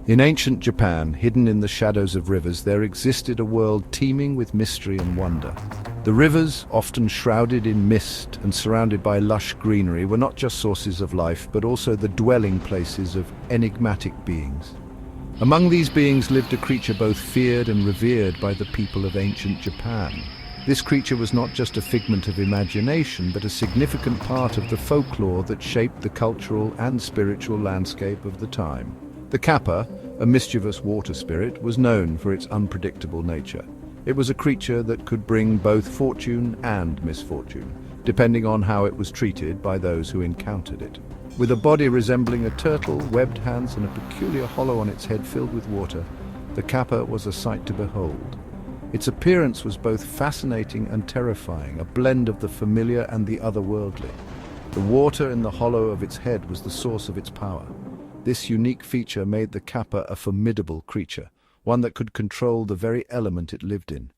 In ancient Japan, hidden in the shadows of rivers, there existed a world teeming with mystery and wonder. The rivers, often shrouded in mist and surrounded by lush greenery, were not just sources of life, but also the dwelling places of enigmatic beings. Among these beings lived a creature both feared and revered by the people of ancient Japan. This creature was not just a figment of imagination, but a significant part of the folklore that shaped the cultural and spiritual landscape of the time. The kapa, a mischievous water spirit, was known for its unpredictable nature. It was a creature that could bring both fortune and misfortune, depending on how it was treated by those who encountered it. With a body resembling a turtle, webbed hands, and a peculiar hollow on its head filled with water, the kapa was a sight to behold. Its appearance was both fascinating and terrifying, a blend of the familiar and the otherworldly. The water in the hollow of its head was the source of its power. This unique feature made the kapa a formidable creature, one that could control the very element it lived in.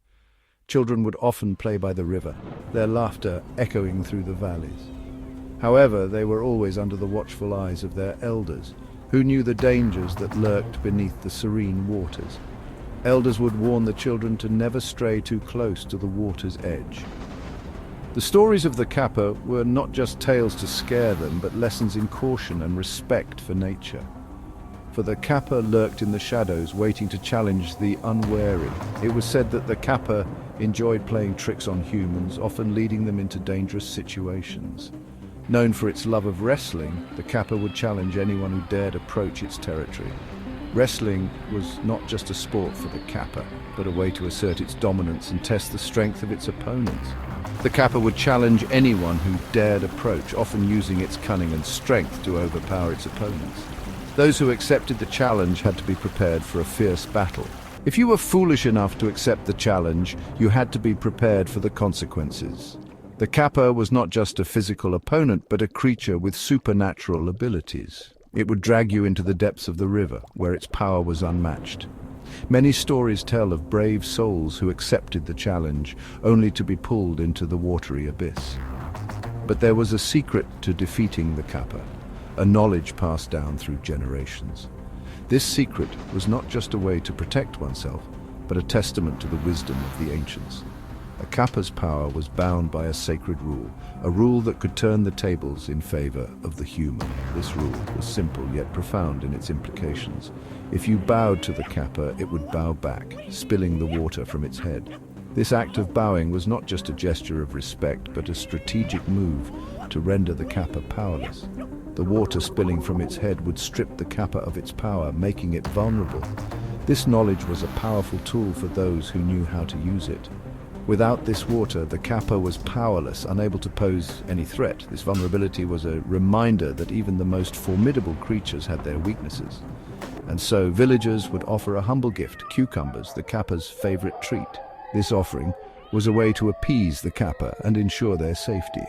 Children would often play by the river, their laughter echoing through the valleys. However, they were always under the watchful eyes of their elders, who knew the dangers that lurked beneath the serene waters. Elders would warn the children to never stray too close to the water's edge. The stories of the kapa were not just tales to scare them, but lessons in caution and respect for nature. For the kapa lurked in the shadows, waiting to challenge the unwary. It was said that the kapa enjoyed playing tricks on humans, often leading them into dangerous situations. Known for its love of wrestling, the kapa would challenge anyone who dared approach its territory. Wrestling was not just a sport for the kapa, but a way to assert its dominance and test the strength of its opponents. The kapa would challenge anyone who dared approach, often using its cunning and strength to overpower its opponents. Those who accepted the challenge had to be prepared for a fierce battle. If you were foolish enough to accept the challenge, you had to be prepared for the consequences. The kapa was not just a physical opponent, but a creature with supernatural abilities. It would drag you into the depths of the river, where its power was unmatched. Many stories tell of brave souls who accepted the challenge, only to be pulled into the watery abyss. But there was a secret to defeating the kapa, a knowledge passed down through generations. This secret was not just a way to protect oneself, but a testament to the wisdom of the ancients. A kapa's power was bound by a sacred rule, a rule that could turn the tables in favor of the human. This rule was simple yet profound in its implications. If you bowed to the kapa, it would bow back, spilling the water from its head. This act of bowing was not just a gesture of respect, but a strategic move to render the kapa powerless. The water spilling from its head would strip the kapa of its power, making it vulnerable. This knowledge was a powerful tool for those who knew how to use it. Without this water, the kapa was powerless, unable to pose any threat. This vulnerability was a reminder that even the most formidable creatures had their weaknesses. And so villagers would offer a humble gift, cucumbers, the kapa's favorite treat. This offering was a way to appease the kapa and ensure their safety.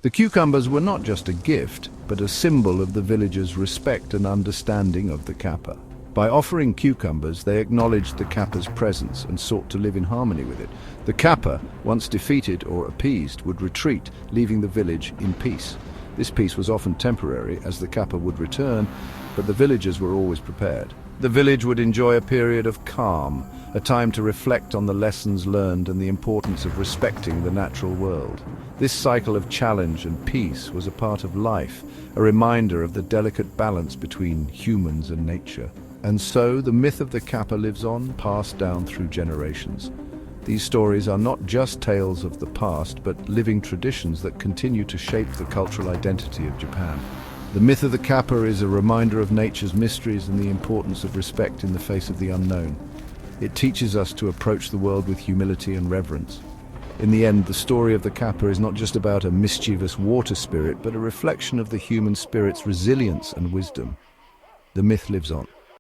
The cucumbers were not just a gift, but a symbol of the villagers' respect and understanding of the kapa. By offering cucumbers, they acknowledged the kapa's presence and sought to live in harmony with it. The kapa, once defeated or appeased, would retreat, leaving the village in peace. This peace was often temporary, as the kapa would return, but the villagers were always prepared. The village would enjoy a period of calm, a time to reflect on the lessons learned and the importance of respecting the natural world. This cycle of challenge and peace was a part of life, a reminder of the delicate balance between humans and nature. And so the myth of the kapa lives on, passed down through generations. These stories are not just tales of the past, but living traditions that continue to shape the cultural identity of Japan. The myth of the kapa is a reminder of nature's mysteries and the importance of respect in the face of the unknown. It teaches us to approach the world with humility and reverence. In the end, the story of the kapa is not just about a mischievous water spirit, but a reflection of the human spirit's resilience and wisdom. The myth lives on,